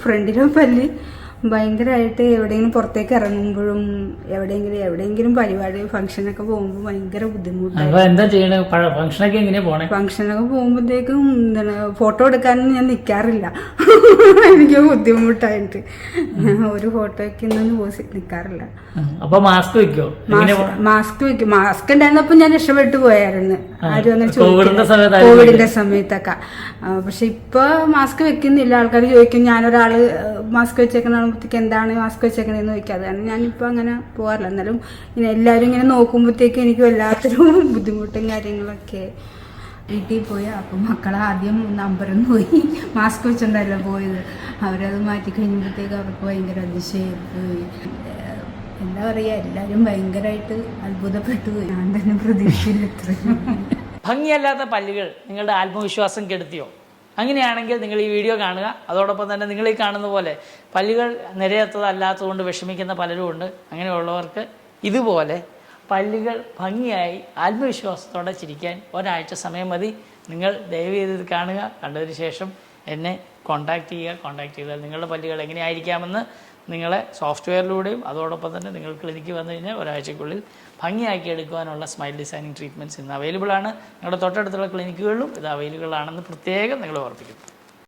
ഫ്രണ്ടിലെ പല്ല് ഭയങ്കരമായിട്ട് എവിടെയെങ്കിലും പുറത്തേക്ക് ഇറങ്ങുമ്പോഴും എവിടെയെങ്കിലും പരിപാടി ഫംഗ്ഷനൊക്കെ പോകുമ്പോൾ ഭയങ്കര ബുദ്ധിമുട്ടാണ്. എന്താ ചെയ്യണേ? ഫംഗ്ഷനൊക്കെ എങ്ങനെയാ പോണേ? ഫംഗ്ഷനൊക്കെ പോകുമ്പോഴത്തേക്കും ഫോട്ടോ എടുക്കാനൊന്നും ഞാൻ നിൽക്കാറില്ല. എനിക്ക് ബുദ്ധിമുട്ടായിട്ട് ഒരു ഫോട്ടോയ്ക്ക് നിൽക്കാറില്ല. അപ്പൊ മാസ്ക് വെക്കോ? മാസ്ക് വെക്കും. മാസ്ക് ഉണ്ടായിരുന്നപ്പോ ഞാൻ രക്ഷപ്പെട്ടു പോയായിരുന്നു. ആരും അങ്ങനെ ചോദിക്കില്ല കോവിഡിന്റെ സമയത്തൊക്കെ. പക്ഷെ ഇപ്പൊ മാസ്ക് വെക്കുന്നില്ല. ആൾക്കാർ ചോദിക്കും, ഞാനൊരാള് മാസ്ക് വെച്ചേക്കണമ്പോഴത്തേക്ക് എന്താണ് മാസ്ക് വെച്ചേക്കണേന്ന് ചോദിക്കാതെ ഞാനിപ്പോ അങ്ങനെ പോകാറില്ല. എന്നാലും ഇങ്ങനെ എല്ലാവരും ഇങ്ങനെ നോക്കുമ്പോഴത്തേക്കും എനിക്ക് വല്ലാത്തൊരു ബുദ്ധിമുട്ടും കാര്യങ്ങളൊക്കെ. വീട്ടിൽ പോയി അപ്പം മക്കളെ ആദ്യം നമ്പറിൽ പോയി മാസ്ക് വെച്ചിട്ടുണ്ടല്ലോ പോയത്. അവരത് മാറ്റി കഴിഞ്ഞപ്പോഴത്തേക്ക് അവർക്ക് ഭയങ്കര അതിശയായി. എന്താ പറയുക, എല്ലാവരും ഭയങ്കരമായിട്ട് അത്ഭുതപ്പെട്ടു. ഞാൻ തന്നെ പ്രതീക്ഷയില്ല ഇത്രയും. ഭംഗിയല്ലാത്ത പല്ലുകൾ നിങ്ങളുടെ ആത്മവിശ്വാസം കെടുത്തിയോ? അങ്ങനെയാണെങ്കിൽ നിങ്ങൾ ഈ വീഡിയോ കാണുക. അതോടൊപ്പം തന്നെ നിങ്ങൾ ഈ കാണുന്ന പോലെ പല്ലുകൾ നിരയത്തതല്ലാത്തതുകൊണ്ട് വിഷമിക്കുന്ന പലരുമുണ്ട്. അങ്ങനെയുള്ളവർക്ക് ഇതുപോലെ പല്ലുകൾ ഭംഗിയായി ആത്മവിശ്വാസത്തോടെ ചിരിക്കാൻ ഒരാഴ്ച സമയം മതി. നിങ്ങൾ ദയവ് ചെയ്ത് ഇത് കാണുക. കണ്ടതിന് ശേഷം എന്നെ കോൺടാക്റ്റ് ചെയ്യുക. കോൺടാക്റ്റ് ചെയ്താൽ നിങ്ങളുടെ പല്ലുകൾ എങ്ങനെയായിരിക്കാമെന്ന് നിങ്ങളെ സോഫ്റ്റ്വെയറിലൂടെയും അതോടൊപ്പം തന്നെ നിങ്ങൾ ക്ലിനിക്ക് വന്നു കഴിഞ്ഞാൽ ഒരാഴ്ചക്കുള്ളിൽ ഭംഗിയാക്കി എടുക്കുവാനുള്ള സ്മൈൽ ഡിസൈനിങ് ട്രീറ്റ്മെൻറ്റ്സ് ഇന്ന് അവൈലബിൾ ആണ്. നിങ്ങളുടെ തൊട്ടടുത്തുള്ള ക്ലിനിക്കുകളിലും ഇത് അവൈലബിൾ ആണെന്ന് പ്രത്യേകം നിങ്ങൾ ഓർപ്പിക്കുന്നു.